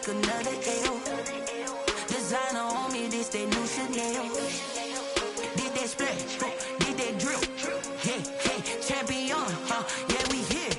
another L. Designer on me, this that new Chanel. Did that splash, did that drill. Yeah, champion, yeah, we here.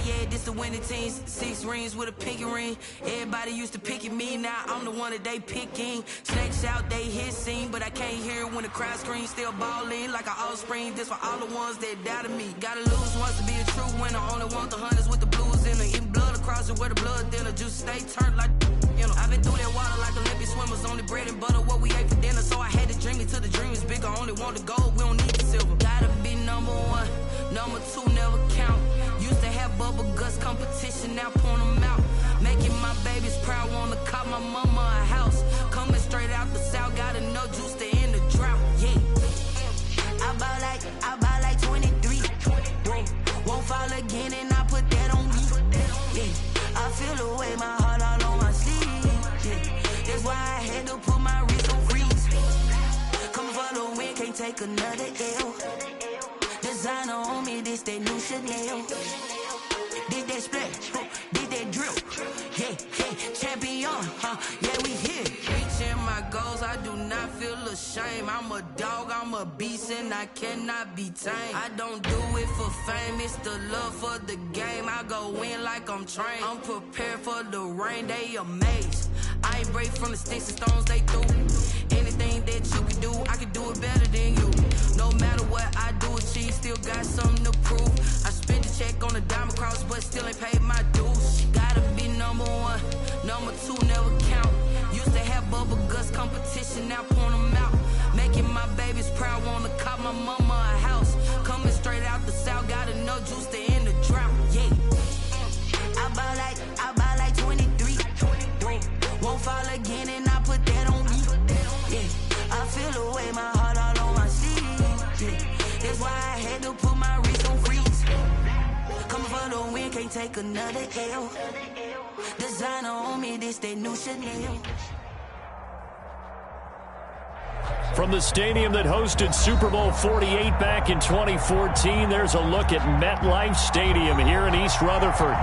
Yeah, this the winning team. 6 rings with a pinky ring. Everybody used to pick at me, now I'm the one that they picking. Snakes out, they hit scene, but I can't hear it when the crowd screams. Still ballin' like an offspring. This for all the ones that doubted me. Gotta lose once to be a true winner. Only want the hunters with the blues in it. Eating blood across it where the blood thinner. Juice stay turned like, you know. I've been through that water like Olympic swimmers. Only bread and butter, what we ate for dinner. So I had to dream it till the dream is bigger. Only want the gold, we don't need the silver. Gotta be number 1, number 2 never count. Used to have bubble guts competition, now point them out. Making my babies proud, wanna cop my mama a house. Coming straight out the south, gotta know juice to end the drought. Yeah, I buy like 23. Won't fall again, and I put that on me. Yeah, I feel the way, my heart all on my sleeve. Yeah, that's why I had to put my wrist on freeze. Coming for the win, can't take another L. Designer on me, this that new Chanel. Did that splash, did that drill. Yeah, champion, yeah, we here. Reaching my goals, I do not feel ashamed. I'm a dog, I'm a beast, and I cannot be tamed. I don't do it for fame, it's the love for the game. I go in like I'm trained. I'm prepared for the rain, they amazed. I ain't brave from the sticks and stones they threw. Anything that you can do, I can do it better than you. No matter what I do, achieve, still got something to prove. I spent the check on a diamond cross, but still ain't paid my dues. Gotta be number 1, number 2 never count. Used to have bubble guts competition, now point them out. Making my babies proud, wanna cop my mama a house. Coming straight out the south, gotta know juice to end the drought. Yeah, I buy like 23. Won't fall again, and I put that on me. Yeah, I feel the way, my heart all on my sleeve. Yeah, that's why I had to put my wrist on freeze. Coming for the win, can't take another L. Designer on me, this that new Chanel. From the stadium that hosted Super Bowl 48 back in 2014, there's a look at MetLife Stadium here in East Rutherford.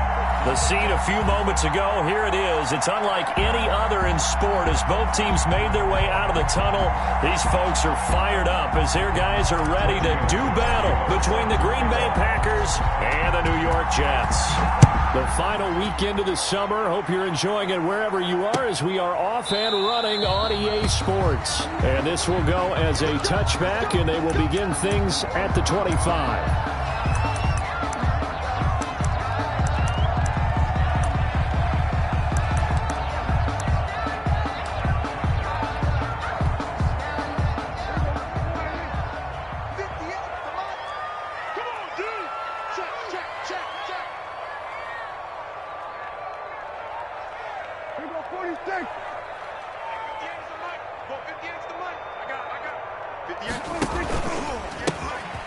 The scene a few moments ago, here it is. It's unlike any other in sport as both teams made their way out of the tunnel. These folks are fired up as their guys are ready to do battle between the Green Bay Packers and the New York Jets. The final weekend of the summer. Hope you're enjoying it wherever you are as we are off and running on EA Sports. And this will go as a touchback, and they will begin things at the 25.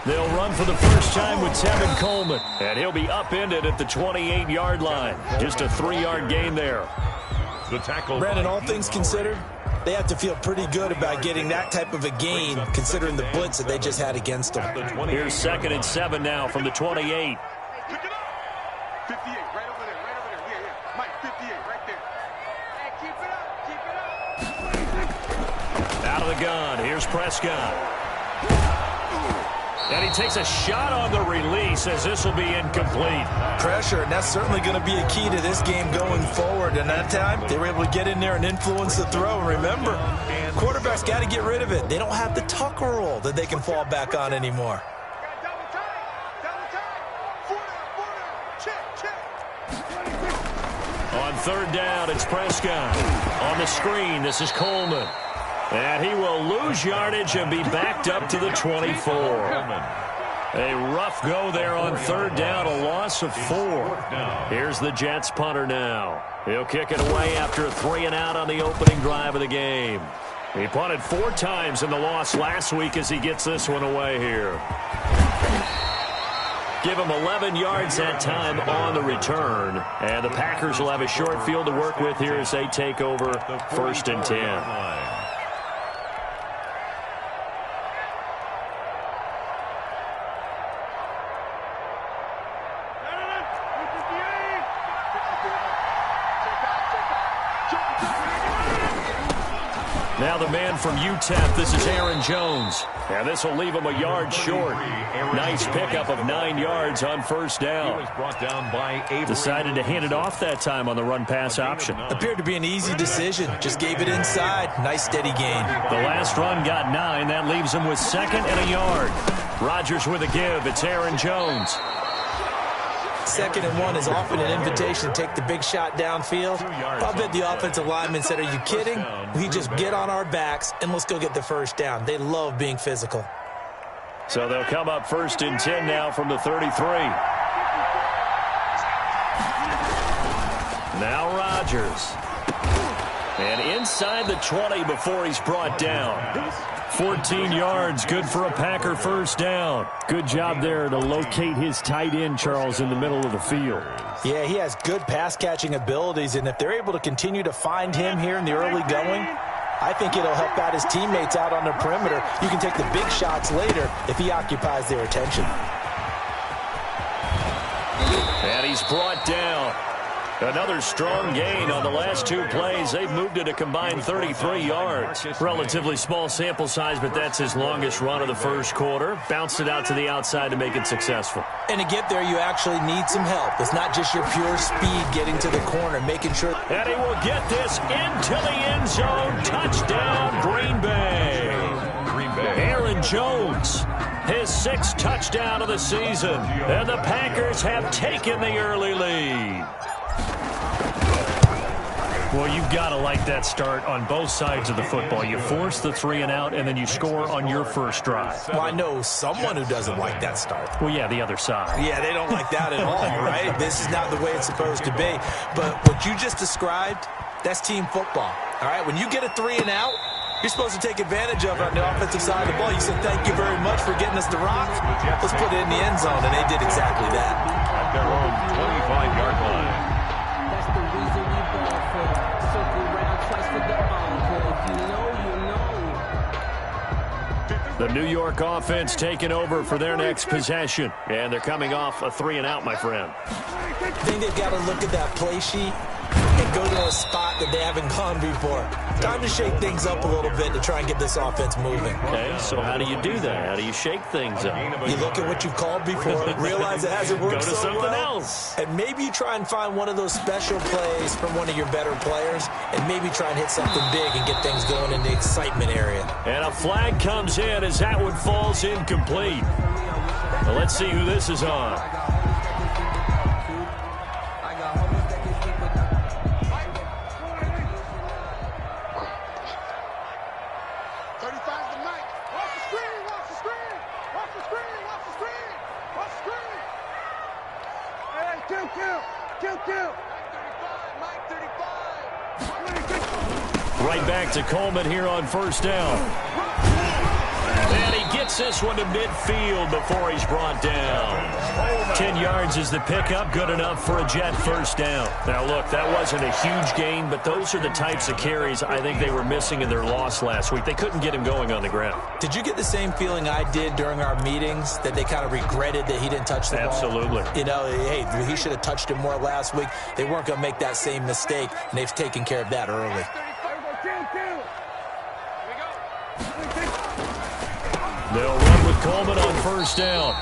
They'll run for the first time with Tevin Coleman, and he'll be upended at the 28-yard line. Just a 3-yard gain there. The tackle. Brandon, all things considered, they have to feel pretty good about getting that type of a gain, considering the blitz that they just had against them. Here's 2nd and 7 now from the 28. Pick it up. 58, right over there, Yeah. Mike, 58, right there. Hey, keep it up. Out of the gun, here's Prescott. And he takes a shot on the release as this will be incomplete. Pressure, and that's certainly going to be a key to this game going forward. And that time, they were able to get in there and influence the throw. And remember, quarterbacks got to get rid of it. They don't have the tuck roll that they can fall back on anymore. On 3rd down, it's Prescott. On the screen, this is Coleman. And he will lose yardage and be backed up to the 24. A rough go there on 3rd down, a loss of 4. Here's the Jets punter now. He'll kick it away after a 3-and-out on the opening drive of the game. He punted 4 times in the loss last week as he gets this one away here. Give him 11 yards that time on the return. And the Packers will have a short field to work with here as they take over 1st and 10. Jump. Now the man from UTEP, this is Aaron Jones. And this will leave him a yard short. Nice pickup of 9 yards on first down. Decided to hand it off that time on the run-pass option. Appeared to be an easy decision. Just gave it inside. Nice steady gain. The last run got 9. That leaves him with 2nd and a yard. Rodgers with a give. It's Aaron Jones. 2nd and 1 is often an invitation to take the big shot downfield. I'll bet the offensive lineman said, are you kidding? We just get on our backs and let's go get the first down. They love being physical. So they'll come up 1st and 10 now from the 33. Now Rodgers. And inside the 20 before he's brought down. 14 yards, good for a Packer first down. Good job there to locate his tight end, Charles, in the middle of the field. Yeah, he has good pass-catching abilities, and if they're able to continue to find him here in the early going, I think it'll help out his teammates out on the perimeter. You can take the big shots later if he occupies their attention. And he's brought down. Another strong gain on the last 2 plays. They've moved it a combined 33 yards. Relatively small sample size, but that's his longest run of the first quarter. Bounced it out to the outside to make it successful. And to get there, you actually need some help. It's not just your pure speed getting to the corner, making sure. And he will get this into the end zone. Touchdown, Green Bay. Aaron Jones, his 6th touchdown of the season. And the Packers have taken the early lead. Well, you've got to like that start on both sides of the football. You force the 3 and out, and then you score on your first drive. Well, I know someone who doesn't like that start. Well, yeah, the other side. Yeah, they don't like that at all, right? This is not the way it's supposed to be. But what you just described, that's team football, all right? When you get a 3 and out, you're supposed to take advantage of it on the offensive side of the ball. You said, thank you very much for getting us the rock. Let's put it in the end zone, and they did exactly that. At their own 25-yard line. That's the reason we ball for. Circle round twice for the encore. If you know, you know. The New York offense taking over for their next possession. And they're coming off a 3 and out, my friend. I think they've got to look at that play sheet and go to a spot that they haven't gone before. Time to shake things up a little bit to try and get this offense moving. Okay, so how do you do that? How do you shake things up? You look at what you've called before, realize it hasn't worked Go to so something well, else. and maybe you try and find one of those special plays from one of your better players, and maybe try and hit something big and get things going in the excitement area. And a flag comes in as that one falls incomplete. Well, let's see who this is on. Right back to Coleman here on first down. And he gets this one to midfield before he's brought down. 10 yards is the pickup, good enough for a Jet first down. Now, look, that wasn't a huge gain, but those are the types of carries I think they were missing in their loss last week. They couldn't get him going on the ground. Did you get the same feeling I did during our meetings, that they kind of regretted that he didn't touch the ball? Absolutely. You know, hey, he should have touched it more last week. They weren't going to make that same mistake, and they've taken care of that early. They'll run with Coleman on first down.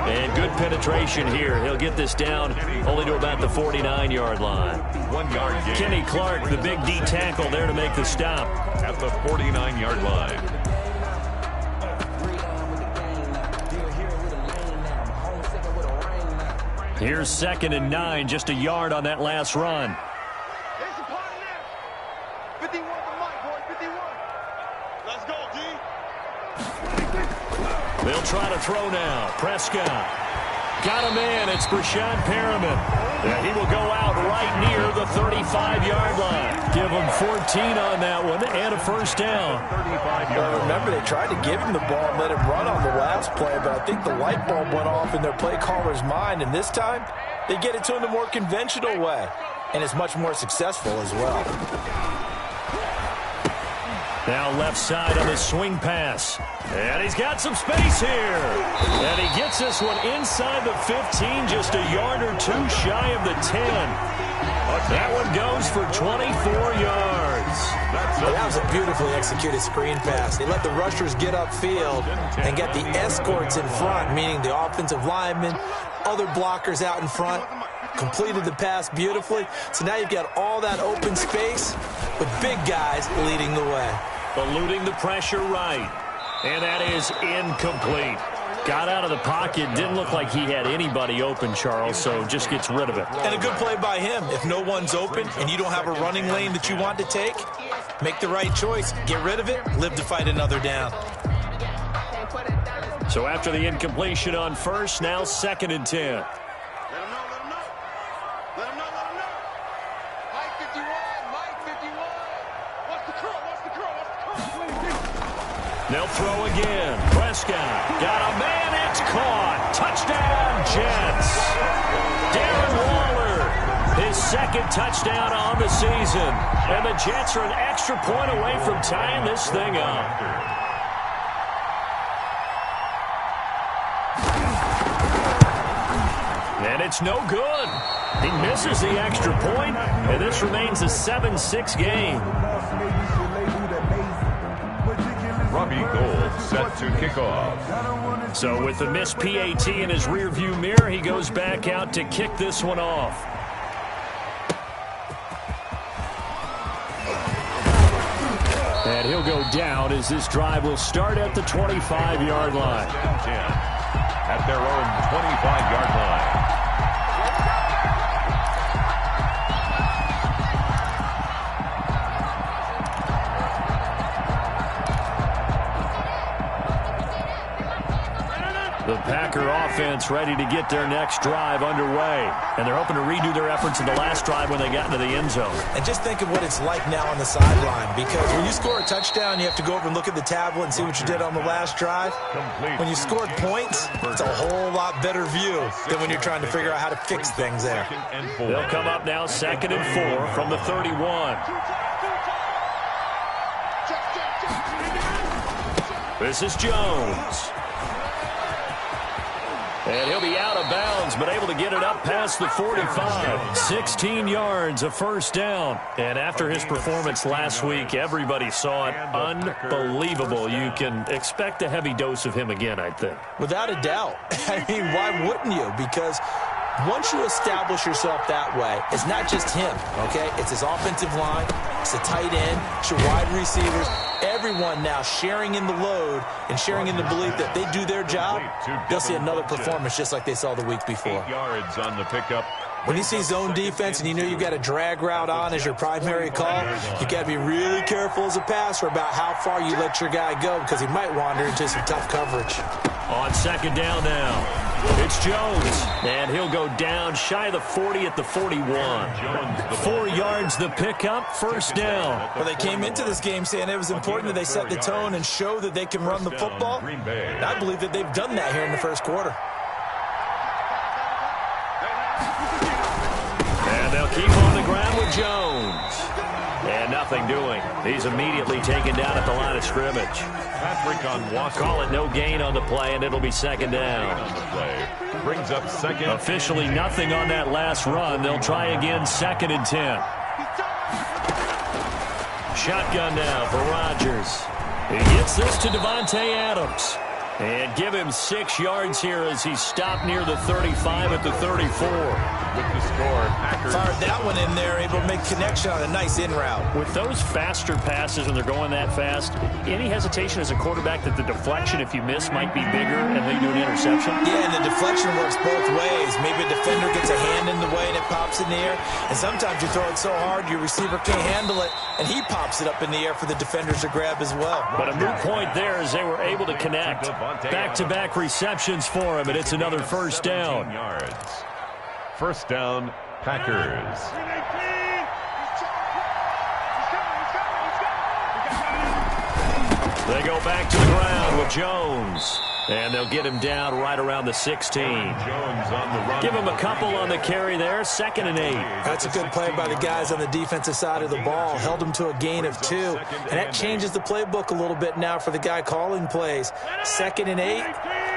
And good penetration here. He'll get this down only to about the 49-yard line. 1 yard gain. Kenny Clark, the big D tackle there to make the stop. At the 49-yard line. Here's 2nd and 9, just a yard on that last run. 51 for Mike, boys, 51. Let's go, D. They'll try to throw now. Prescott. Got him in. It's Brashad Perriman. And he will go out right near the 35-yard line. Give him 14 on that one and a first down. Well, remember, they tried to give him the ball and let him run on the last play, but I think the light bulb went off in their play caller's mind, and this time they get it to him the more conventional way, and it's much more successful as well. Now left side on the swing pass. And he's got some space here. And he gets this one inside the 15, just a yard or two shy of the 10. That one goes for 24 yards. That was was a beautifully executed screen pass. They let the rushers get upfield and get the escorts in front, meaning the offensive linemen, other blockers out in front, completed the pass beautifully. So now you've got all that open space with big guys leading the way. Eluding the pressure right. And that is incomplete. Got out of the pocket. Didn't look like he had anybody open, Charles, so just gets rid of it. And a good play by him. If no one's open and you don't have a running lane that you want to take, make the right choice. Get rid of it. Live to fight another down. So after the incompletion on first, now 2nd and 10. Let him know. Let him know. Mike 51. What's the curl? They'll throw again. Prescott got a man. It's caught. Touchdown, Jets. Darren Waller, his 2nd touchdown on the season. And the Jets are an extra point away from tying this thing up. And it's no good. He misses the extra point, and this remains a 7-6 game. Robbie Gould set to kick off. So with the missed PAT in his rearview mirror, he goes back out to kick this one off. And he'll go down as this drive will start at the 25-yard line. At their own 25-yard line. The Packer offense ready to get their next drive underway. And they're hoping to redo their efforts in the last drive when they got into the end zone. And just think of what it's like now on the sideline, because when you score a touchdown, you have to go over and look at the tablet and see what you did on the last drive. When you scored points, it's a whole lot better view than when you're trying to figure out how to fix things there. They'll come up now 2nd and 4 from the 31. This is Jones. And he'll be out of bounds, but able to get it up past the 45. 16 yards, a first down. And after his performance last week, everybody saw it. Unbelievable. You can expect a heavy dose of him again, I think. Without a doubt. I mean, why wouldn't you? Because once you establish yourself that way, it's not just him, okay? It's his offensive line, it's the tight end, it's your wide receivers, everyone now sharing in the load and sharing in the belief that they do their job, they'll see another performance just like they saw the week before. 8 yards on the pickup. When you see zone defense and you know you've got a drag route on as your primary call, you got to be really careful as a passer about how far you let your guy go, because he might wander into some tough coverage. On 2nd down now. It's Jones, and he'll go down shy of the 40 at the 41. 4 yards the pickup, first down. Well, they came into this game saying it was important that they set the tone and show that they can run the football. And I believe that they've done that here in the first quarter. And they'll keep on the ground with Jones. And nothing doing. He's immediately taken down at the line of scrimmage. Patrick on Watson. Call it no gain on the play, and it'll be 2nd down. On the play. Brings up 2nd. Officially nothing on that last run. They'll try again 2nd and 10. Shotgun now for Rodgers. He gets this to Devontae Adams. And give him 6 yards here as he stopped near the 35 at the 34. With the score, Packers. Fired that one in there, able to make connection on a nice in route. With those faster passes when they're going that fast, any hesitation as a quarterback that the deflection, if you miss, might be bigger and lead to an interception? Yeah, and the deflection works both ways. Maybe a defender gets a hand in the way and it pops in the air. And sometimes you throw it so hard your receiver can't handle it, and he pops it up in the air for the defenders to grab as well. But a moot point there as they were able to connect. Back-to-back receptions for him, and it's another first down. Yards. First down, Packers. They go back to the ground with Jones. And they'll get him down right around the 16. Jones on the run. Give him a couple on the carry there. 2nd and 8. That's a good play by the guys on the defensive side of the ball. Held him to a gain of 2. And that changes the playbook a little bit now for the guy calling plays. 2nd and 8.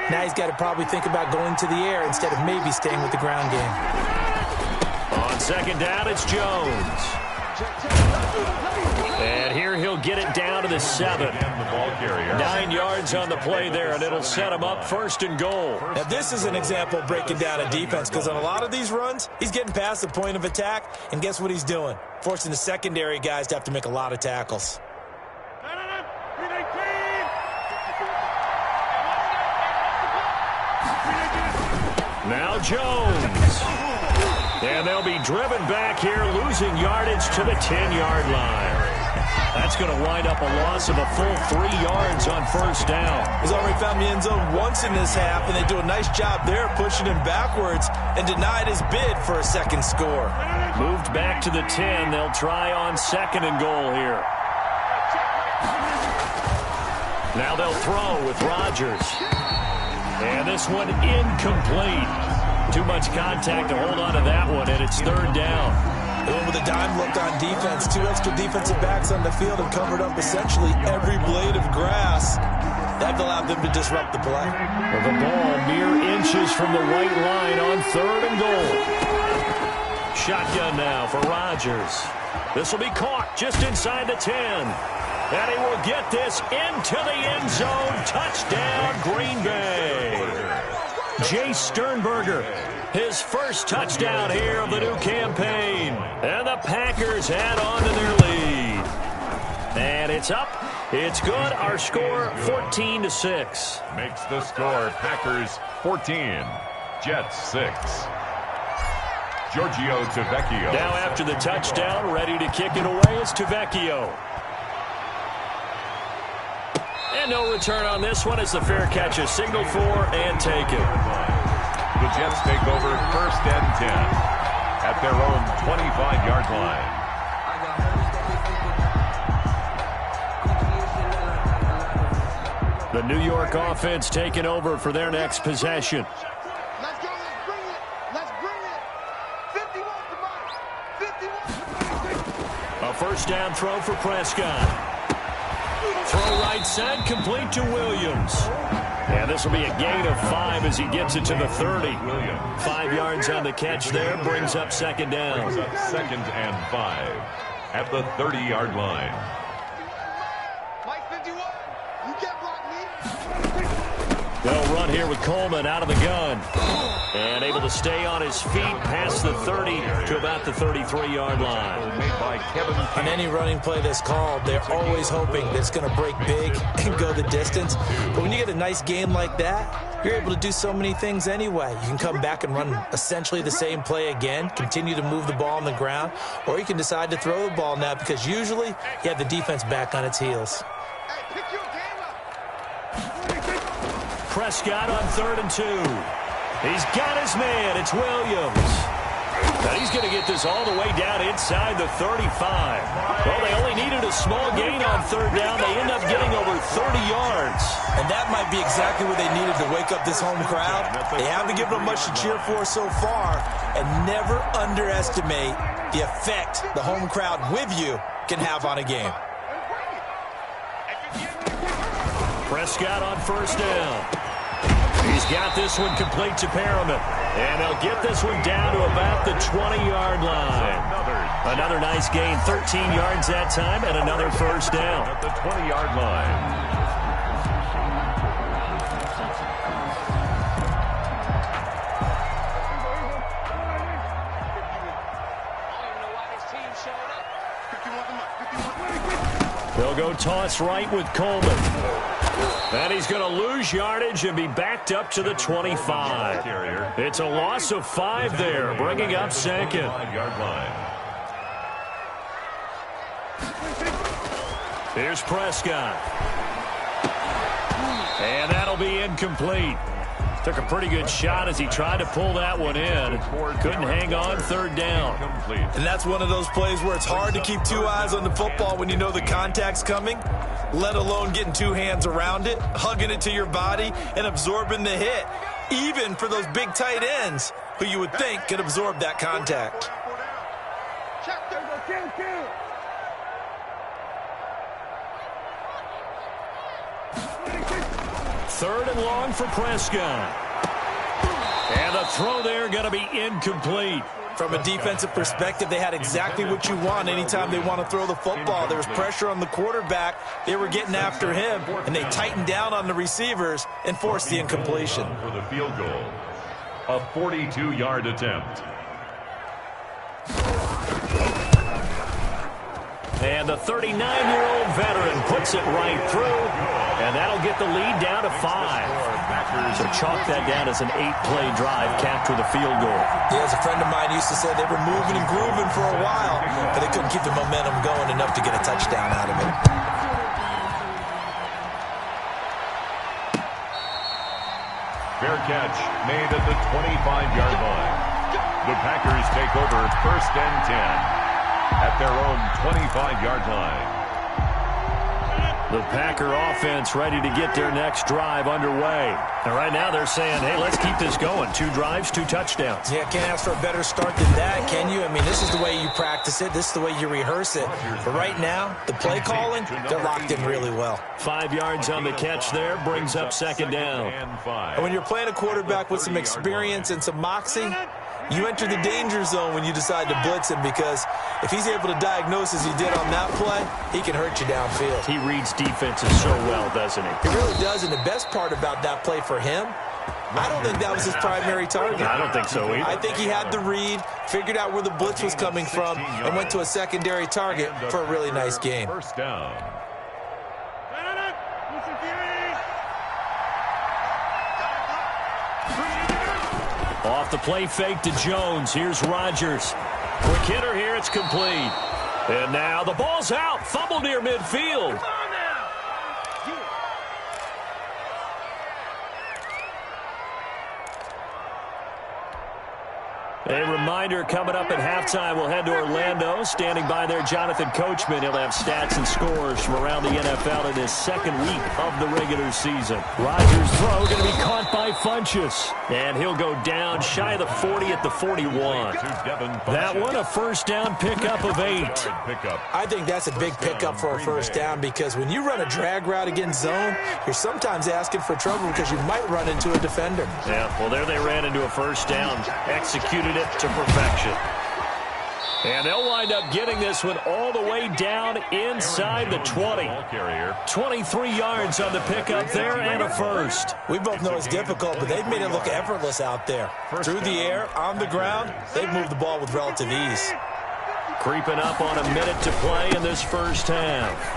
Now he's got to probably think about going to the air instead of maybe staying with the ground game. On 2nd down, it's Jones. And here he'll get it down to the 7. And the ball carrier. 9 yards on the play there, and it'll set him up 1st and goal. Now, this is an example of breaking down a defense, because on a lot of these runs, he's getting past the point of attack, and guess what he's doing? Forcing the secondary guys to have to make a lot of tackles. Now Jones. And they'll be driven back here, losing yardage to the 10-yard line. That's going to wind up a loss of a full 3 yards on 1st down. He's already found the end zone once in this half, and they do a nice job there pushing him backwards and denied his bid for a 2nd score. Moved back to the 10. They'll try on 2nd and goal here. Now they'll throw with Rodgers. And this one incomplete. Too much contact to hold on to that one, and it's 3rd down. They went with a dime look on defense. 2 extra defensive backs on the field and covered up essentially every blade of grass. That allowed them to disrupt the play. Well, the ball mere inches from the white line on 3rd and goal. Shotgun now for Rodgers. This will be caught just inside the 10. And he will get this into the end zone. Touchdown, Green Bay. Jay Sternberger, his first touchdown here of the new campaign. And the Packers add on to their lead. And it's up. It's good. Our score, 14-6. Makes the score Packers 14, Jets 6. Giorgio Tavecchio. Now after the touchdown, ready to kick it away is Tavecchio. And no return on this one as the fair catch is signaled for and taken. The Jets take over 1st and 10 at their own 25-yard line. The New York offense taking over for their next possession. Let's go. Let's bring it. Let's bring it. 51 to 51. A 1st down throw for Prescott. Throw right side, complete to Williams. And this will be a gain of 5 as he gets it to the 30. 5 yards on the catch there, brings up 2nd down. Brings up 2nd and 5 at the 30-yard line. Mike 51, you can't block me. They'll run here with Coleman out of the gun. And able to stay on his feet past the 30 to about the 33-yard line. Made by Kevin. On any running play that's called, they're always hoping that it's going to break big and go the distance. But when you get a nice game like that, you're able to do so many things anyway. You can come back and run essentially the same play again, continue to move the ball on the ground, or you can decide to throw the ball now because usually you have the defense back on its heels. Hey, pick your game up. Prescott on 3rd and 2. He's got his man. It's Williams. Now he's going to get this all the way down inside the 35. Well, they only needed a small gain on 3rd down. They end up getting over 30 yards. And that might be exactly what they needed to wake up this home crowd. They haven't given them much to cheer for so far. And never underestimate the effect the home crowd with you can have on a game. Prescott on 1st down. He's got this one complete to Perriman. And they'll get this one down to about the 20-yard line. Another nice gain, 13 yards that time, and another 1st down. At the 20-yard line. They'll go toss right with Coleman. And he's going to lose yardage and be backed up to the 25. It's a loss of 5 there, bringing up 2nd. 5-yard line. Here's Prescott. And that'll be incomplete. Took a pretty good shot as he tried to pull that one in. Couldn't hang on, 3rd down. And that's one of those plays where it's hard to keep 2 eyes on the football when you know the contact's coming, let alone getting 2 hands around it, hugging it to your body, and absorbing the hit, even for those big tight ends who you would think could absorb that contact. Third and long for Prescott. And the throw there going to be incomplete. From a defensive perspective, they had exactly what you want anytime they want to throw the football. There was pressure on the quarterback. They were getting after him, and they tightened down on the receivers and forced the incompletion. For the field goal, a 42-yard attempt. And the 39-year-old veteran puts it right through, and that'll get the lead down to 5. So chalk that down as an 8-play drive, capture the field goal. Yeah, as a friend of mine used to say, they were moving and grooving for a while, but they couldn't keep the momentum going enough to get a touchdown out of it. Fair catch made at the 25-yard line. The Packers take over 1st and 10 at their own 25-yard line. The Packer offense ready to get their next drive underway. And right now they're saying, hey, let's keep this going. 2 drives, 2 touchdowns. Yeah, can't ask for a better start than that, can you? I mean, this is the way you practice it. This is the way you rehearse it. But right now, the play calling, they're locked in really well. 5 yards on the catch there, brings up 2nd down. And when you're playing a quarterback with some experience and some moxie, you enter the danger zone when you decide to blitz him, because if he's able to diagnose as he did on that play, he can hurt you downfield. He reads defenses so well, doesn't he? He really does, and the best part about that play for him, I don't think that was his primary target. I don't think so either. I think he had the read, figured out where the blitz was coming from, and went to a secondary target for a really nice game. 1st down. Off the play fake to Jones. Here's Rodgers. Quick hitter here. It's complete. And now the ball's out. Fumble near midfield. A reminder, coming up at halftime, we'll head to Orlando. Standing by there, Jonathan Coachman. He'll have stats and scores from around the NFL in his 2nd week of the regular season. Rodgers' throw going to be caught by Funchess. And he'll go down shy of the 40 at the 41. That one, a 1st down pickup of 8. I think that's a big pickup for a 1st down, because when you run a drag route against zone, you're sometimes asking for trouble because you might run into a defender. Yeah, well, there they ran into a 1st down. Executed it to perfection. And they'll wind up getting this one all the way down inside the 20. 23 yards on the pickup there, and a 1st. We both know it's difficult, but they've made it look effortless out there. Through the air, on the ground, they've moved the ball with relative ease. Creeping up on a minute to play in this 1st half.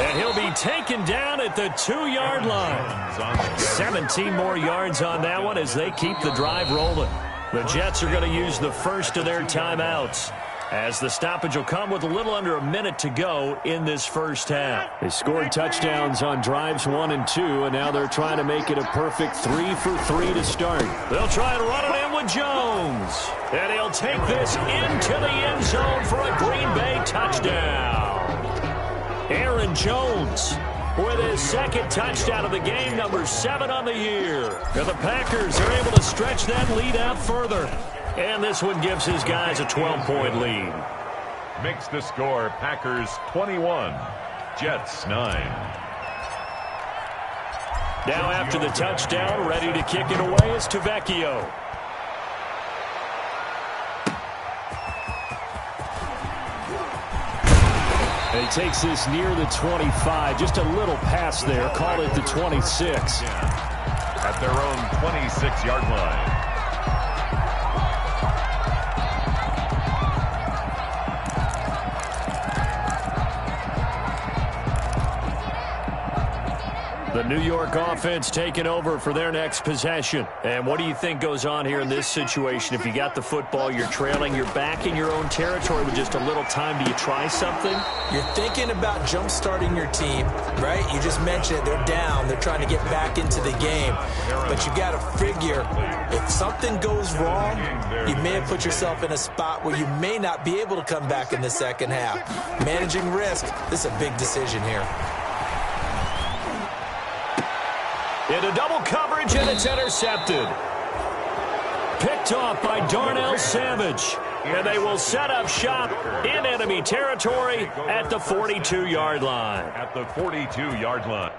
And he'll be taken down at the 2-yard line. 17 more yards on that one as they keep the drive rolling. The Jets are going to use the first of their timeouts, as the stoppage will come with a little under a minute to go in this 1st half. They scored touchdowns on drives 1 and 2, and now they're trying to make it a perfect 3 for 3 to start. They'll try and run it in with Jones. And he'll take this into the end zone for a Green Bay touchdown. Aaron Jones with his 2nd touchdown of the game, number 7 on the year. And the Packers are able to stretch that lead out further. And this one gives his guys a 12-point lead. Makes the score Packers 21, Jets 9. Now after the touchdown, ready to kick it away is Tavecchio. And he takes this near the 25. Just a little pass there. Call it the 26. At their own 26-yard line. The New York offense taking over for their next possession. And what do you think goes on here in this situation? If you got the football, you're trailing, you're back in your own territory with just a little time. Do you try something? You're thinking about jump-starting your team, right? You just mentioned it. They're down. They're trying to get back into the game. But you got to figure, if something goes wrong, you may have put yourself in a spot where you may not be able to come back in the 2nd half. Managing risk, this is a big decision here. Into double coverage, and it's intercepted. Picked off by Darnell Savage. And they will set up shop in enemy territory at the 42-yard line. At the 42-yard line.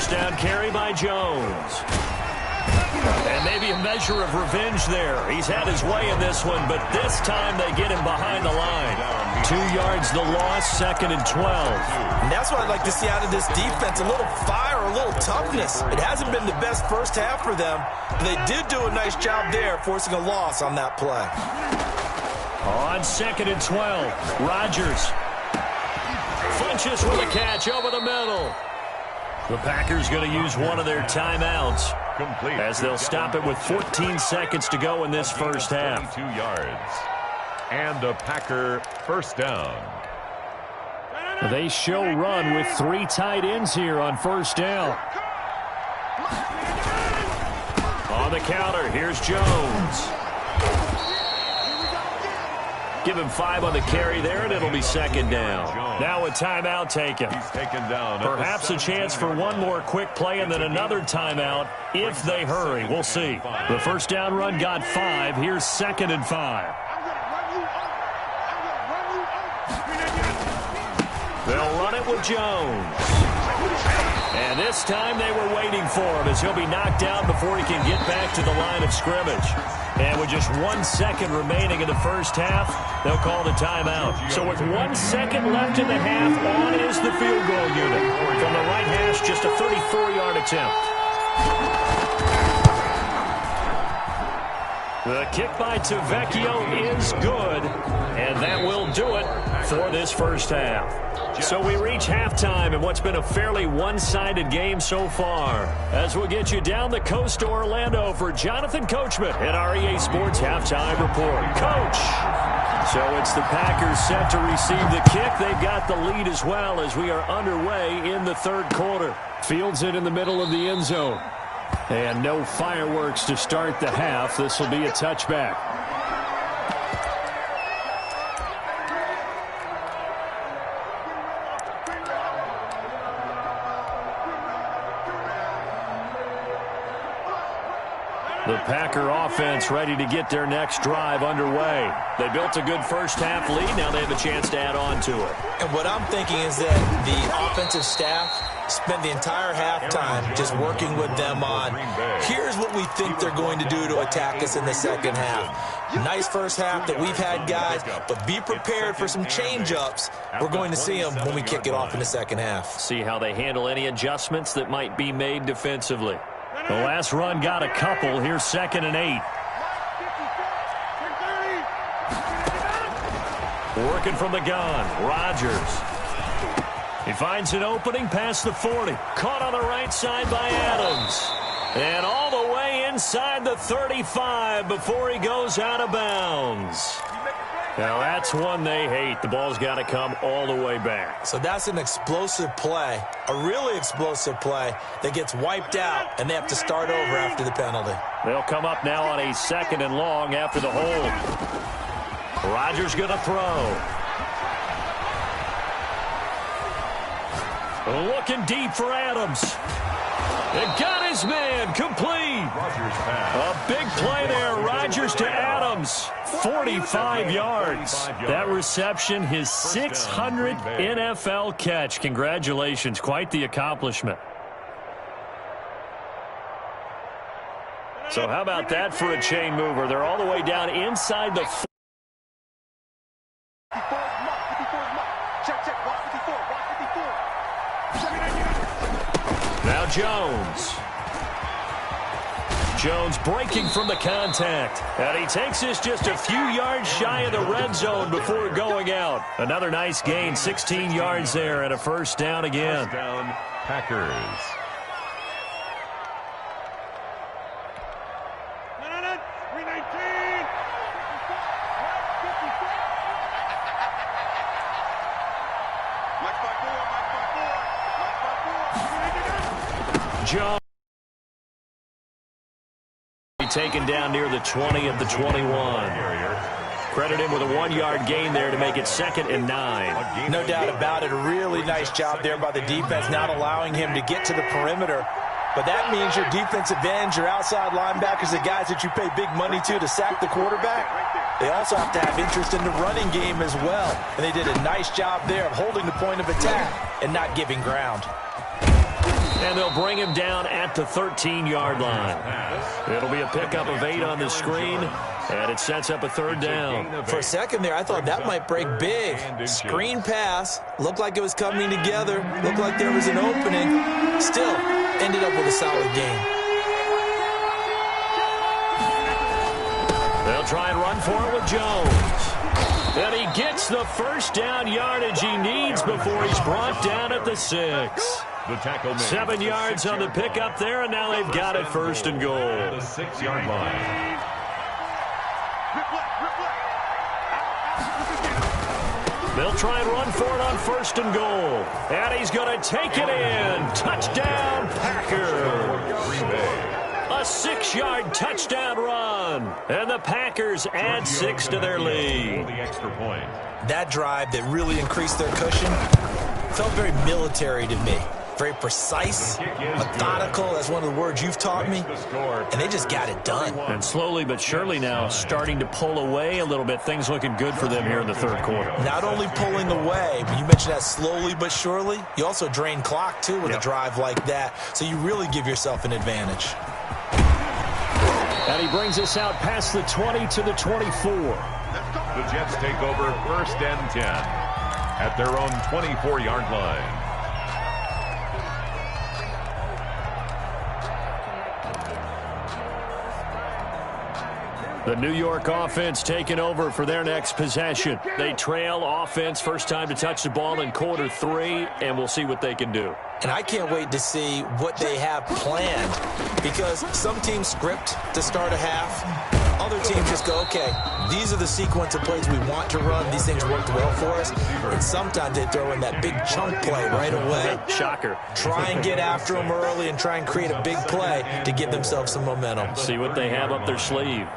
First down carry by Jones. And maybe a measure of revenge there. He's had his way in this one, but this time they get him behind the line. 2 yards the loss, 2nd and 12. And that's what I'd like to see out of this defense, a little fire, a little toughness. It hasn't been the best first half for them, but they did do a nice job there, forcing a loss on that play. On 2nd and 12, Rodgers Funches with a catch over the middle. The Packers going to use one of their timeouts as they'll stop it with 14 seconds to go in this first half. 2 yards. And a Packer first down. They show run with 3 tight ends here on first down. On the counter, here's Jones. Give him 5 on the carry there, and it'll be second down. Now a timeout taken. He's taken down. Perhaps a chance for one more quick play and then another timeout if they hurry. We'll see. The first down run got 5. Here's 2nd and 5. They'll run it with Jones. And this time they were waiting for him as he'll be knocked down before he can get back to the line of scrimmage. And with just 1 second remaining in the first half, they'll call the timeout. So with 1 second left in the half, on is the field goal unit. From the right hash, just a 34-yard attempt. The kick by Tavecchio is good, and that will do it for this first half. So we reach halftime in what's been a fairly one-sided game so far. As we'll get you down the coast to Orlando for Jonathan Coachman at our EA Sports Halftime Report. Coach! So it's the Packers set to receive the kick. They've got the lead as well as we are underway in the third quarter. Fields it in the middle of the end zone. And no fireworks to start the half. This will be a touchback. The Packer offense ready to get their next drive underway. They built a good first half lead. Now they have a chance to add on to it. And what I'm thinking is that the offensive staff spent the entire halftime just working with them on, here's what we think they're going to do to attack us in the second half. Nice first half that we've had, guys, but be prepared for some change-ups. We're going to see them when we kick it off in the second half. See how they handle any adjustments that might be made defensively. The last run got a couple. Here's 2nd and 8. Working from the gun, Rodgers. He finds an opening past the 40. Caught on the right side by Adams. And all the way inside the 35 before he goes out of bounds. Now that's one they hate. The ball's got to come all the way back. So that's an explosive play, a really explosive play that gets wiped out, and they have to start over after the penalty. They'll come up now on a 2nd and long after the hold. Rodgers going to throw. Looking deep for Adams. It got his man complete. A big play there. Rodgers to Adams. 45 yards. That reception, his 600th NFL catch. Congratulations. Quite the accomplishment. So how about that for a chain mover? They're all the way down inside the... Now Jones. Jones breaking from the contact. And he takes this just a few yards shy of the red zone before going out. Another nice gain, 16 yards there, and a first down again. First down, Packers. Jones taken down near the 20 at the 21. Credit him with a 1-yard gain there to make it 2nd and 9. No doubt about it. A really nice job there by the defense, not allowing him to get to the perimeter. But that means your defensive ends, your outside linebackers, the guys that you pay big money to sack the quarterback, they also have to have interest in the running game as well. And they did a nice job there of holding the point of attack and not giving ground. And they'll bring him down at the 13-yard line. It'll be a pickup of 8 on the screen, and it sets up a third down. For a second there, I thought that might break big. Screen pass. Looked like it was coming together. Looked like there was an opening. Still, ended up with a solid gain. They'll try and run for it with Jones. And he gets the first down yardage he needs before he's brought down at the 6. The tackle 7 yards on the pickup there, and now they've got it first and goal. The 6-yard line. They'll try and run for it on first and goal. And he's going to take it in. Touchdown, Packers. A 6-yard touchdown run. And the Packers add 6 to their lead. The extra point. That drive that really increased their cushion felt very military to me. Very precise, methodical. That's one of the words you've taught me. And they just got it done. And slowly but surely now starting to pull away a little bit. Things looking good for them here in the third quarter. Not only pulling away, but you mentioned that slowly but surely. You also drain clock, too, with a drive like that. So you really give yourself an advantage. And he brings us out past the 20 to the 24. The Jets take over first and 10 at their own 24-yard line. The New York offense taking over for their next possession. They trail offense, first time to touch the ball in quarter 3, and we'll see what they can do. And I can't wait to see what they have planned, because some teams script to start a half. Other teams just go, okay, these are the sequence of plays we want to run. These things worked well for us. And sometimes they throw in that big chunk play right away. Shocker. Try and get after them early and try and create a big play to give themselves some momentum. See what they have up their sleeve.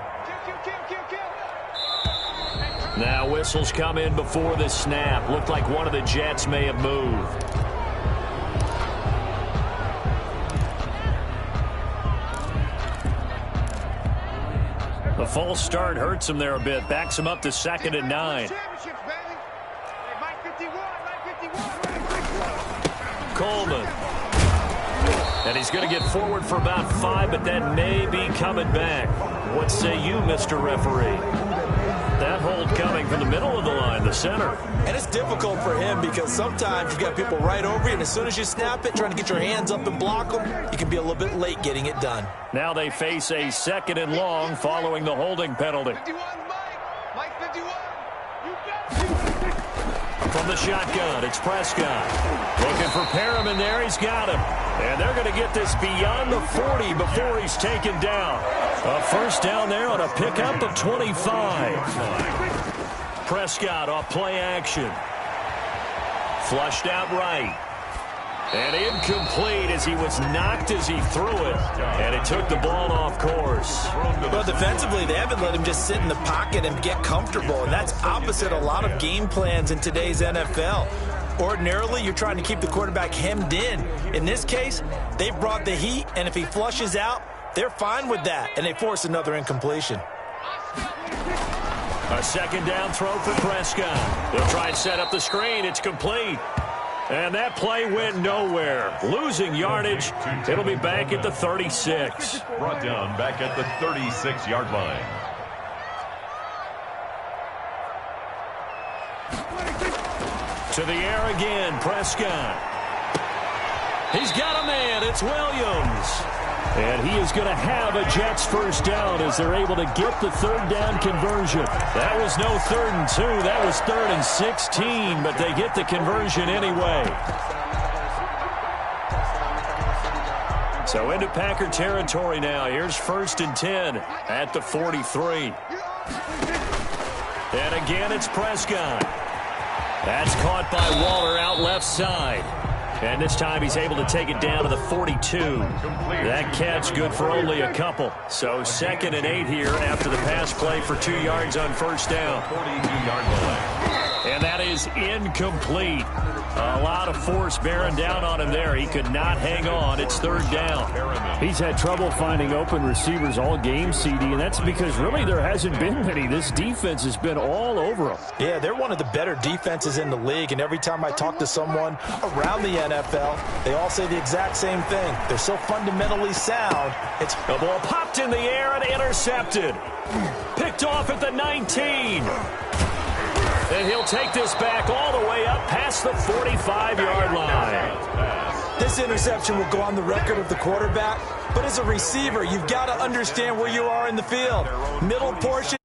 Now whistles come in before the snap. Looked like one of the Jets may have moved. The false start hurts him there a bit. Backs him up to 2nd and 9. Coleman. And he's going to get forward for about 5, but that may be coming back. What say you, Mr. Referee? That hold coming from the middle of the line, the center. And it's difficult for him because sometimes you've got people right over you, and as soon as you snap it, trying to get your hands up and block them, you can be a little bit late getting it done. Now they face a 2nd and long following the holding penalty. From the shotgun, it's Prescott. Looking for Perriman there. He's got him. And they're going to get this beyond the 40 before he's taken down. A first down there on a pickup of 25. Prescott off play action. Flushed out right. And incomplete as he was knocked as he threw it. And it took the ball off course. Well, defensively, they haven't let him just sit in the pocket and get comfortable. And that's opposite a lot of game plans in today's NFL. Ordinarily, you're trying to keep the quarterback hemmed in. In this case, they brought the heat, and if he flushes out, they're fine with that, and they force another incompletion. A 2nd down throw for Prescott. They'll try and set up the screen. It's complete. And that play went nowhere. Losing yardage. It'll be back at the 36. Brought down back at the 36-yard line. To the air again, Prescott. He's got a man. It's Williams. And he is going to have a Jets first down as they're able to get the 3rd down conversion. That was no 3rd and 2. That was 3rd and 16, but they get the conversion anyway. So into Packer territory now. Here's 1st and 10 at the 43. And again, it's Prescott. That's caught by Waller out left side. And this time he's able to take it down to the 42. That catch good for only a couple. So 2nd and 8 here after the pass play for 2 yards on first down. 42-yard line. And that is incomplete. A lot of force bearing down on him there. He could not hang on. It's third down. He's had trouble finding open receivers all game, CD, and that's because really there hasn't been many. This defense has been all over him. Yeah, they're one of the better defenses in the league, and every time I talk to someone around the NFL, they all say the exact same thing. They're so fundamentally sound. The ball popped in the air and intercepted. Picked off at the 19. And he'll take this back all the way up past the 45-yard line. This interception will go on the record of the quarterback, but as a receiver, you've got to understand where you are in the field. Middle portion.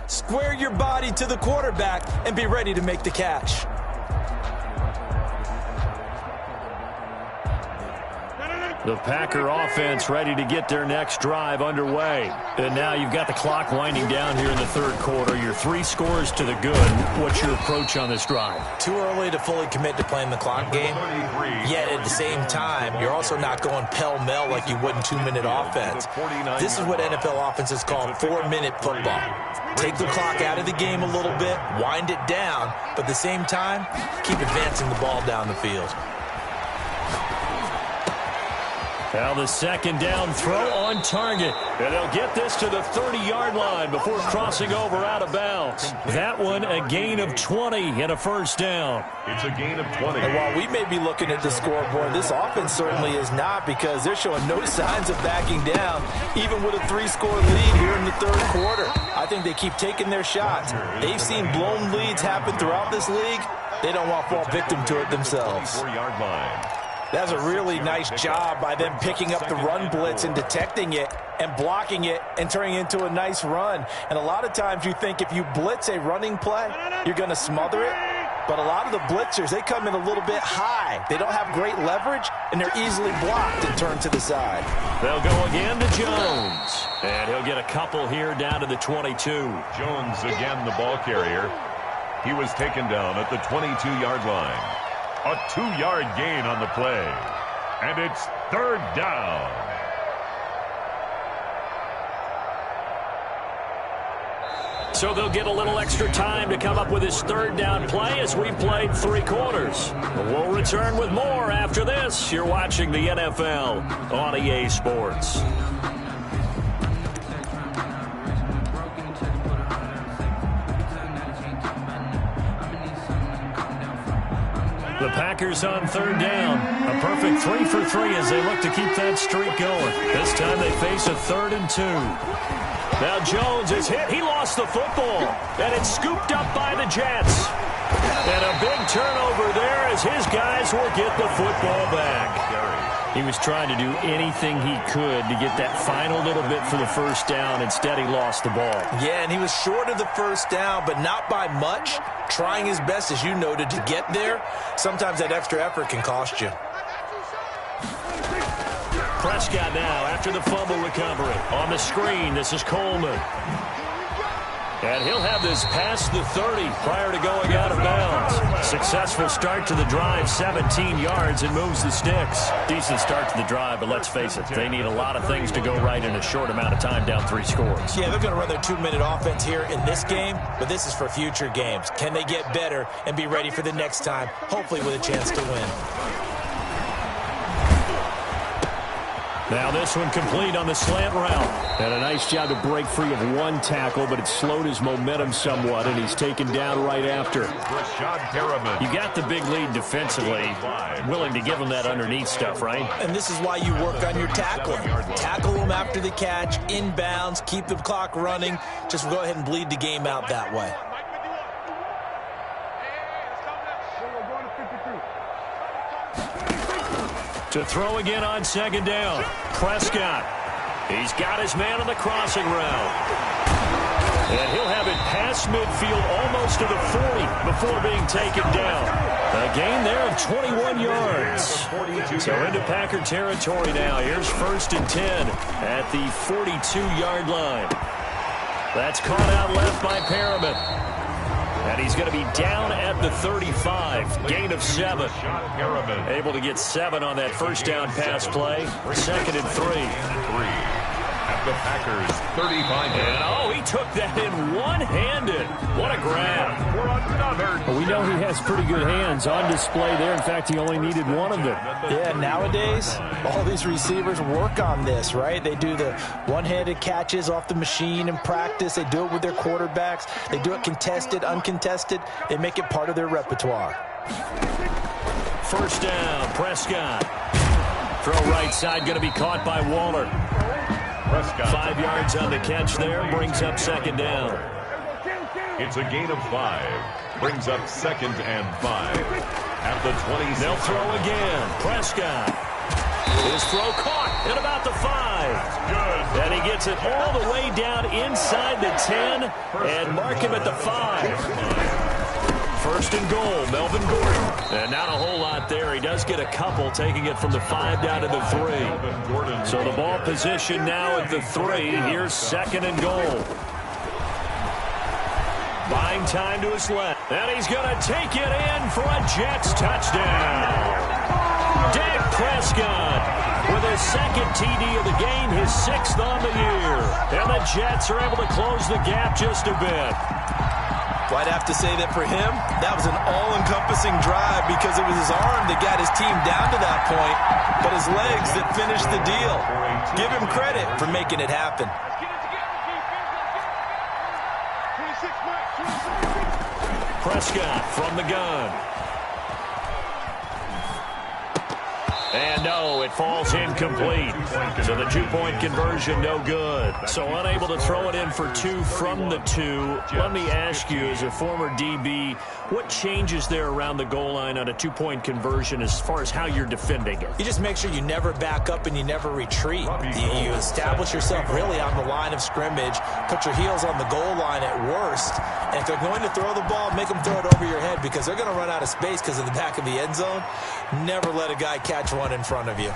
Square your body to the quarterback and be ready to make the catch. The Packer offense ready to get their next drive underway. And now you've got the clock winding down here in the third quarter. You're 3 scores to the good. What's your approach on this drive? Too early to fully commit to playing the clock game. Yet at the same time, you're also not going pell-mell like you would in 2-minute offense. This is what NFL offenses call 4-minute football. Take the clock out of the game a little bit, wind it down, but at the same time, keep advancing the ball down the field. Now the second down throw on target. And they'll get this to the 30-yard line before crossing over out of bounds. That one a gain of 20 and a first down. It's a gain of 20. And while we may be looking at the scoreboard, this offense certainly is not, because they're showing no signs of backing down, even with a 3-score lead here in the third quarter. I think they keep taking their shots. They've seen blown leads happen throughout this league. They don't want to fall victim to it themselves. 4-yard line. That's a really nice job by them picking up the run blitz and detecting it and blocking it and turning it into a nice run. And a lot of times you think if you blitz a running play, you're going to smother it. But a lot of the blitzers, they come in a little bit high. They don't have great leverage, and they're easily blocked and turned to the side. They'll go again to Jones. And he'll get a couple here down to the 22. Jones again the ball carrier. He was taken down at the 22-yard line. A 2-yard gain on the play. And it's third down. So they'll get a little extra time to come up with his third down play as we played 3 quarters. We'll return with more after this. You're watching the NFL on EA Sports. The Packers on third down. A perfect 3 for 3 as they look to keep that streak going. This time they face a 3rd and 2. Now Jones is hit. He lost the football. And it's scooped up by the Jets. And a big turnover there as his guys will get the football back. He was trying to do anything he could to get that final little bit for the first down. Instead, he lost the ball. Yeah, and he was short of the first down, but not by much. Trying his best, as you noted, to get there. Sometimes that extra effort can cost you. Prescott now after the fumble recovery. On the screen, this is Coleman. And he'll have this past the 30 prior to going out of bounds. Successful start to the drive, 17 yards, and moves the sticks. Decent start to the drive, but let's face it, they need a lot of things to go right in a short amount of time, down 3 scores. Yeah, they're going to run their 2-minute offense here in this game, but this is for future games. Can they get better and be ready for the next time, hopefully with a chance to win? Now this one complete on the slant route. And a nice job to break free of 1 tackle, but it slowed his momentum somewhat, and he's taken down right after. You got the big lead defensively. Willing to give him that underneath stuff, right? And this is why you work on your tackling. Tackle them after the catch, inbounds, keep the clock running. Just go ahead and bleed the game out that way. To throw again on second down. Prescott. He's got his man on the crossing route. And he'll have it past midfield almost to the 40 before being taken down. A gain there of 21 yards. So into Packer territory now. Here's 1st and 10 at the 42-yard line. That's caught out left by Perriman. And he's going to be down at the 35. Gain of 7. Able to get 7 on that first down pass play. 2nd and 3. At the Packers 35 yards. And he took that in one-handed. What a grab. For another. Well, we know he has pretty good hands on display there. In fact, he only needed one of them. Yeah, nowadays, all these receivers work on this, right? They do the one-handed catches off the machine in practice. They do it with their quarterbacks. They do it contested, uncontested. They make it part of their repertoire. First down, Prescott. Throw right side, going to be caught by Waller. Prescott. 5 yards on the catch there, brings up second down. It's a gain of 5. Brings up 2nd and 5. At the 20. They'll throw again. Prescott. His throw caught at about the 5. Good. And he gets it all the way down inside the 10 and mark him at the 5. First and goal, Melvin Gordon. And not a whole lot there. He does get a couple, taking it from the 5 down to the 3. So the ball position now at the 3. Here's 2nd and goal. Buying time to his left. And he's going to take it in for a Jets touchdown. Dak Prescott with his 2nd TD of the game, his 6th on the year. And the Jets are able to close the gap just a bit. Well, I'd have to say that for him, that was an all-encompassing drive because it was his arm that got his team down to that point, but his legs that finished the deal. Give him credit for making it happen. Prescott from the gun. And no, it falls incomplete. So the 2-point conversion, no good. So unable to throw it in for 2 from the 2. Let me ask you, as a former DB, what changes there around the goal line on a 2-point conversion as far as how you're defending it? You just make sure you never back up and you never retreat. You establish yourself really on the line of scrimmage, put your heels on the goal line at worst, and if they're going to throw the ball, make them throw it over your head because they're going to run out of space because of the back of the end zone. Never let a guy catch one in front of you.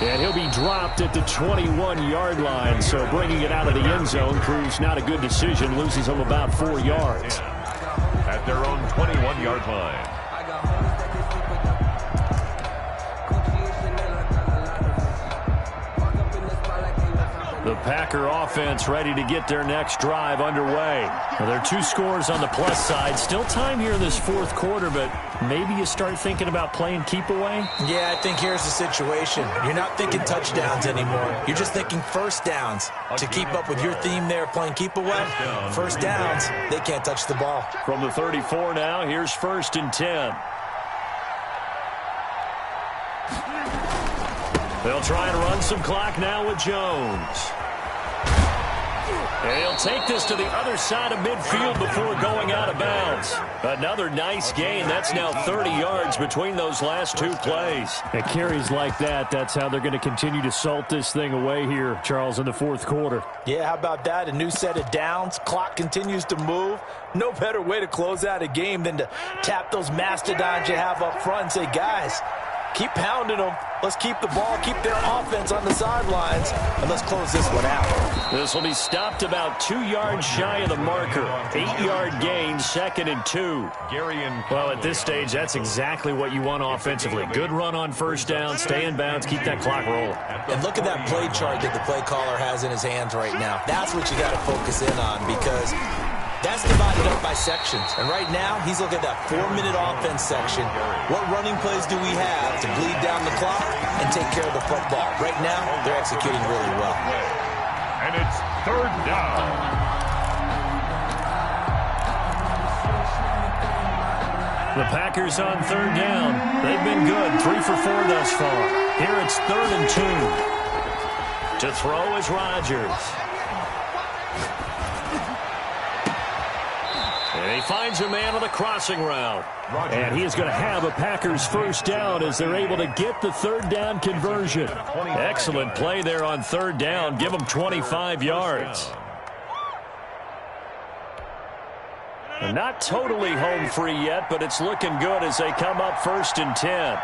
And he'll be dropped at the 21-yard line, so bringing it out of the end zone proves not a good decision, loses him about 4 yards. At their own 21-yard line. The Packer offense ready to get their next drive underway. Well, there are 2 scores on the plus side. Still time here in this 4th quarter, but maybe you start thinking about playing keep away? Yeah, I think here's the situation. You're not thinking touchdowns anymore. You're just thinking first downs. To keep up with your theme there, playing keep away, first downs, they can't touch the ball. From the 34 now, here's 1st and 10. They'll try and run some clock now with Jones. And he'll take this to the other side of midfield before going out of bounds. Another nice gain. That's now 30 yards between those last 2 plays. At carries like that, that's how they're going to continue to salt this thing away here, Charles, in the 4th quarter. Yeah, how about that? A new set of downs. Clock continues to move. No better way to close out a game than to tap those mastodons you have up front and say, guys, keep pounding them. Let's keep the ball, keep their offense on the sidelines, and let's close this one out. This will be stopped about 2 yards shy of the marker. 8-yard gain, 2nd and 2. Well, at this stage, that's exactly what you want offensively. Good run on first down, stay in bounds, keep that clock rolling. And look at that play chart that the play caller has in his hands right now. That's what you got to focus in on because that's divided up by sections. And right now, he's looking at that 4-minute offense section. What running plays do we have to bleed down the clock and take care of the football? Right now, they're executing really well. And it's 3rd down. The Packers on 3rd down. They've been good, 3 for 4 thus far. Here it's 3rd and 2. To throw is Rodgers. And he finds a man on the crossing route. And he is going to have a Packers first down as they're able to get the 3rd down conversion. Excellent play there on 3rd down. Give them 25 yards. And not totally home free yet, but it's looking good as they come up 1st and 10.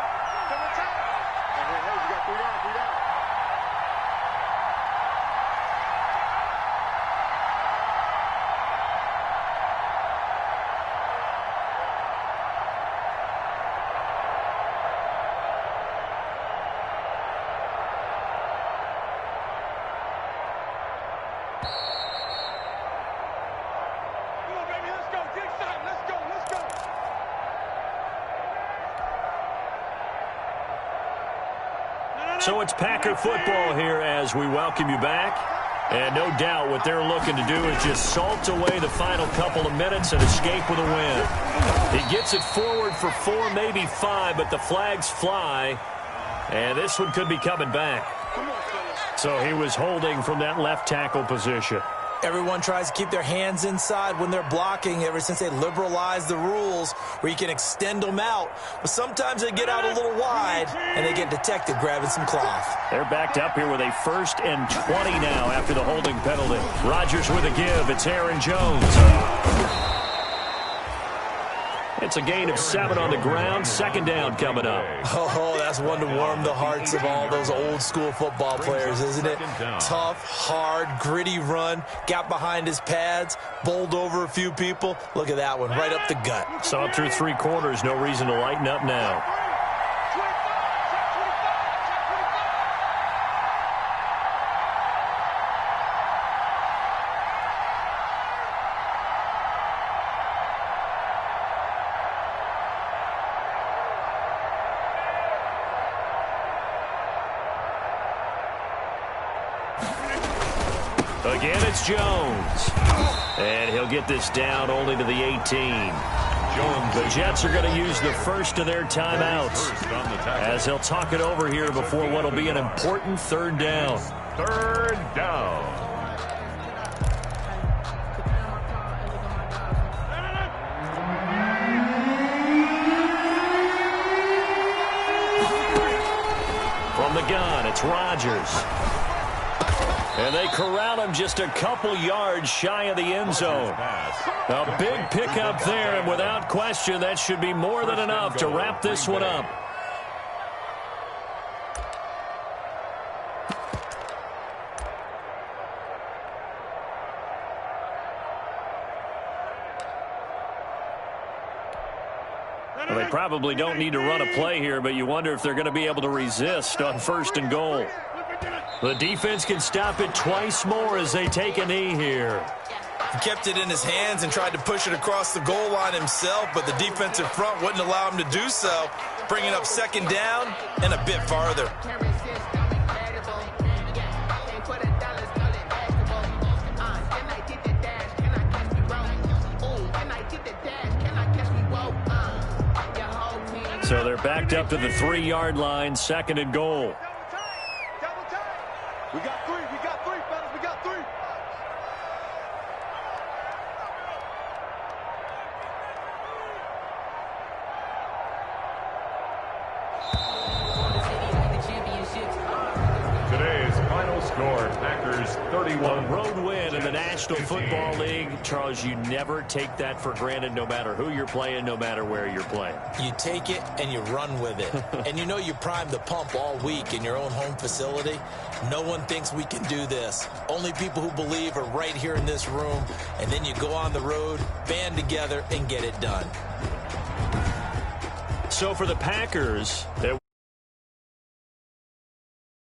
on, baby, let's go. Get excited. Let's go. Let's go. So it's Packer football here as we welcome you back. And no doubt what they're looking to do is just salt away the final couple of minutes and escape with a win. He gets it forward for 4, maybe 5, but the flags fly. And this one could be coming back. So he was holding from that left tackle position. Everyone tries to keep their hands inside when they're blocking ever since they liberalized the rules where you can extend them out. But sometimes they get out a little wide and they get detected grabbing some cloth. They're backed up here with a 1st and 20 now after the holding penalty. Rodgers with a give. It's Aaron Jones. It's a gain of 7 on the ground. 2nd down coming up. Oh, that's one to warm the hearts of all those old school football players, isn't it? Tough, hard, gritty run. Got behind his pads, bowled over a few people. Look at that one, right up the gut. So up through 3 quarters, no reason to lighten up now. Again, it's Jones. And he'll get this down only to the 18. The Jets are going to use the first of their timeouts as they'll talk it over here before what will be an important 3rd down. 3rd down. From the gun, it's Rodgers. And they corral him just a couple yards shy of the end zone. A big pickup there, and without question, that should be more than enough to wrap this one up. Well, they probably don't need to run a play here, but you wonder if they're going to be able to resist on 1st and goal. The defense can stop it twice more as they take a knee here. He kept it in his hands and tried to push it across the goal line himself, but the defensive front wouldn't allow him to do so, bringing up 2nd down and a bit farther. So they're backed up to the 3-yard line, 2nd and goal. We got 3. We got 3, fellas. We got 3. Today's final score, Packers 31. A road win in the National Football League. Charles, you never take that for granted no matter who you're playing, no matter where you're playing. You take it and you run with it. And you know you primed the pump all week in your own home facility. No one thinks we can do this. Only people who believe are right here in this room. And then you go on the road, band together, and get it done. So for the Packers, it